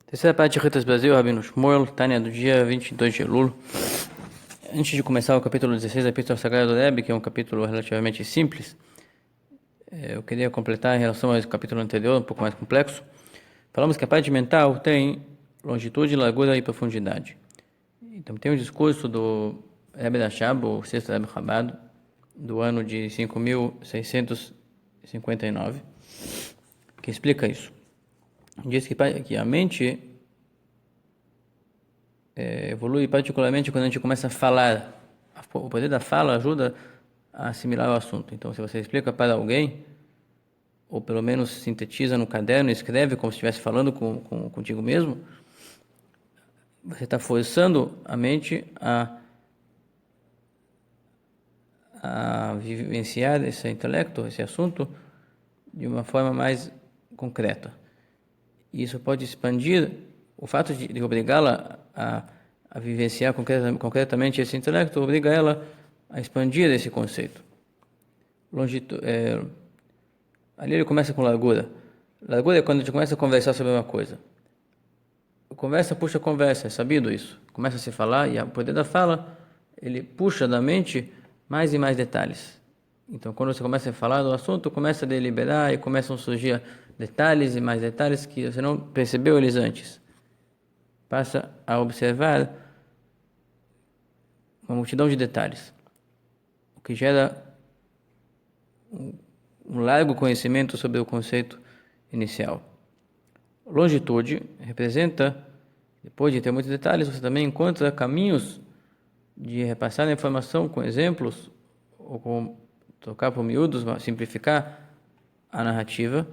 Terceira parte de Ritas Brasil, Rabino Shmuel, Tânia do dia 22 de Elul. Antes de começar o capítulo 16 da Epístola Sagrada do Rebbe, que é um capítulo relativamente simples, eu queria completar em relação ao capítulo anterior, um pouco mais complexo. Falamos que a parte mental tem longitude, largura e profundidade. Então tem um discurso do Rebbe da Shab, o sexto Rebbe Chabad, do ano de 5.659, que explica isso. Diz que a mente evolui particularmente quando a gente começa a falar. O poder da fala ajuda a assimilar o assunto. Então, se você explica para alguém, ou pelo menos sintetiza no caderno, escreve como se estivesse falando contigo mesmo, você está forçando a mente a vivenciar esse intelecto, esse assunto, de uma forma mais concreta. E isso pode expandir o fato de obrigá-la a vivenciar concretamente esse intelecto, obriga ela a expandir esse conceito. Ali ele começa com largura. Largura é quando a gente começa a conversar sobre uma coisa. Conversa puxa conversa, é sabido isso. Começa a se falar e o poder da fala, ele puxa da mente mais e mais detalhes. Então, quando você começa a falar do assunto, começa a deliberar e começam a surgir detalhes e mais detalhes que você não percebeu eles antes. Passa a observar uma multidão de detalhes, o que gera um largo conhecimento sobre o conceito inicial. Longitude representa, depois de ter muitos detalhes, você também encontra caminhos de repassar a informação com exemplos, ou com trocar por miúdos, simplificar a narrativa.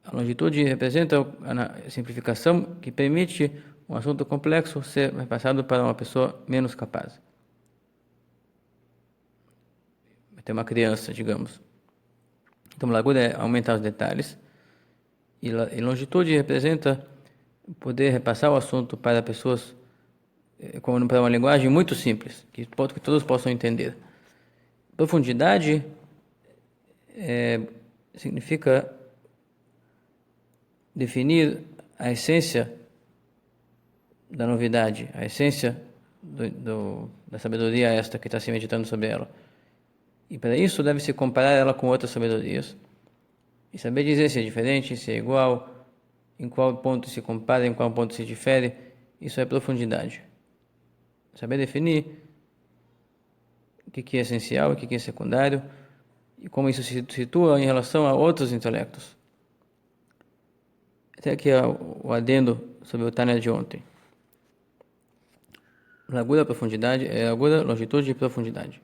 A longitude representa a simplificação que permite um assunto complexo ser repassado para uma pessoa menos capaz. Até uma criança, digamos. Então, largura é aumentar os detalhes. E longitude representa poder repassar o assunto para pessoas para uma linguagem muito simples, que todos possam entender. Profundidade significa definir a essência da novidade, a essência da sabedoria esta que está se meditando sobre ela. E para isso deve-se comparar ela com outras sabedorias e saber dizer se é diferente, se é igual, em qual ponto se compara, em qual ponto se difere. Isso é profundidade. Saber definir o que é essencial, o que é secundário e como isso se situa em relação a outros intelectos. Até aqui o adendo sobre o Tânia de ontem. Largura, profundidade, largura, longitude e profundidade.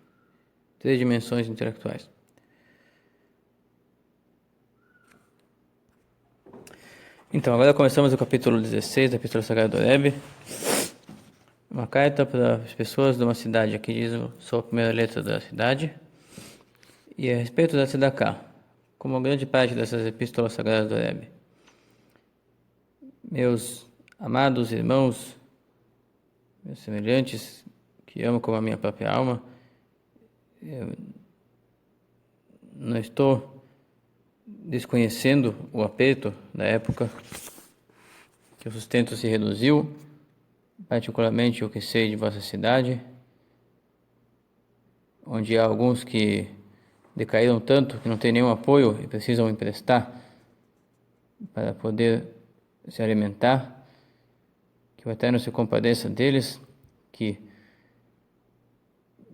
3 dimensões intelectuais. Então, agora começamos o capítulo 16 da Epístola Sagrada do Rebbe. Uma carta para as pessoas de uma cidade. Aqui diz só a primeira letra da cidade. E a respeito da Tzedakah, como grande parte dessas Epístolas Sagradas do Rebbe. Meus amados irmãos, meus semelhantes, que amo como a minha própria alma, eu não estou desconhecendo o aperto da época, que o sustento se reduziu, particularmente o que sei de vossa cidade, onde há alguns que decaíram tanto que não têm nenhum apoio e precisam emprestar para poder se alimentar, que o Eterno se compadeça deles, que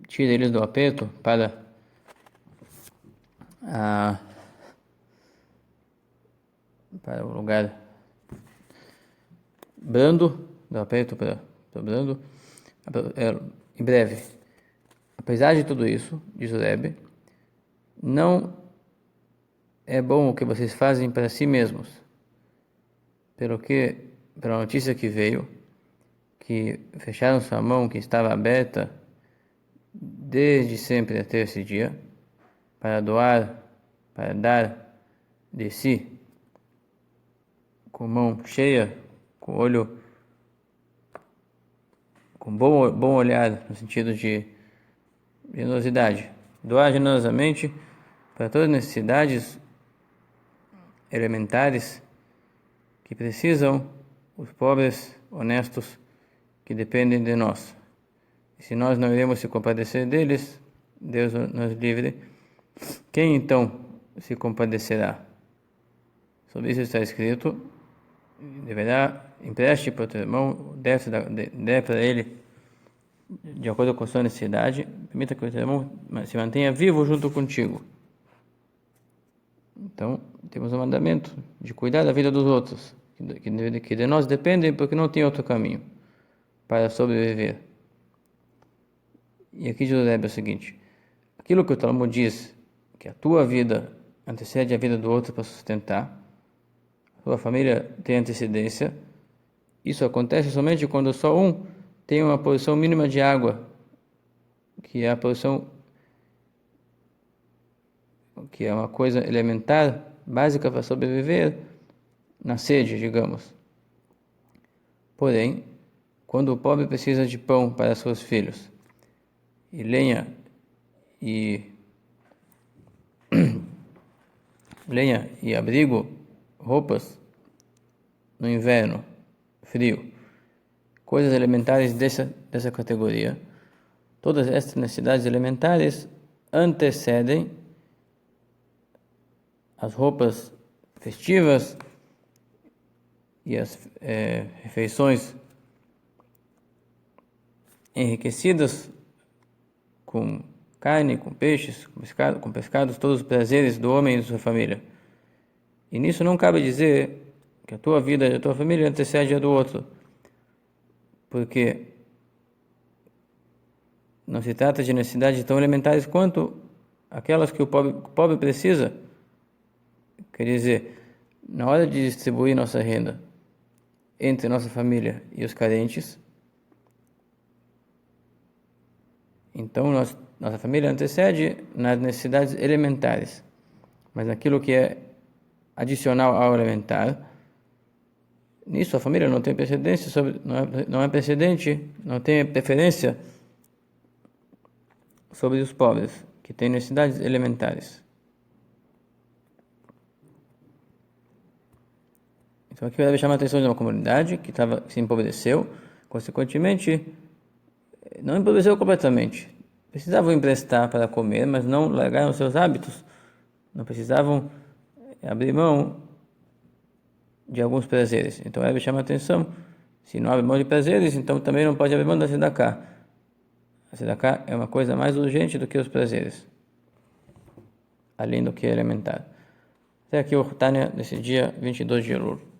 tire eles do aperto para o lugar brando, do aperto para o brando, em breve. Apesar de tudo isso, diz o Rebbe, não é bom o que vocês fazem para si mesmos, pela notícia que veio, que fecharam sua mão que estava aberta desde sempre até esse dia, para doar, para dar de si, com mão cheia, com olho, com bom olhar, no sentido de generosidade. Doar generosamente para todas as necessidades elementares que precisam os pobres honestos que dependem de nós. E se nós não iremos se compadecer deles, Deus nos livre, quem então se compadecerá? Sobre isso está escrito: deverá empreste para o teu irmão, dê para ele de acordo com a sua necessidade, permita que o teu irmão se mantenha vivo junto contigo. Então, temos o mandamento de cuidar da vida dos outros, que de nós dependem, porque não tem outro caminho para sobreviver. E aqui diz o Rebbe o seguinte: aquilo que o Talmud diz, que a tua vida antecede a vida do outro para sustentar, a tua família tem antecedência, isso acontece somente quando só um tem uma porção mínima de água, que é a porção, que é uma coisa elementar, básica para sobreviver na sede, digamos. Porém, quando o pobre precisa de pão para seus filhos, e lenha e abrigo, roupas no inverno frio, coisas elementares dessa categoria, todas essas necessidades elementares antecedem as roupas festivas e as refeições enriquecidas com carne, com peixes, com pescados, todos os prazeres do homem e de sua família. E nisso não cabe dizer que a tua vida e a tua família antecede a do outro, porque não se trata de necessidades tão elementares quanto aquelas que o pobre precisa. Quer dizer, na hora de distribuir nossa renda entre nossa família e os carentes, então nossa família antecede nas necessidades elementares, mas naquilo que é adicional ao elementar, nisso a família não tem precedência não tem preferência sobre os pobres, que têm necessidades elementares. Então aqui vai chamar a atenção de uma comunidade que se empobreceu, consequentemente, não empobreceu completamente. Precisavam emprestar para comer, mas não largaram seus hábitos. Não precisavam abrir mão de alguns prazeres. Então ele chama a atenção: se não abre mão de prazeres, então também não pode abrir mão da tzedakah. A tzedakah é uma coisa mais urgente do que os prazeres, além do que é elementar. Até aqui o Tânia desse dia 22 de Elul.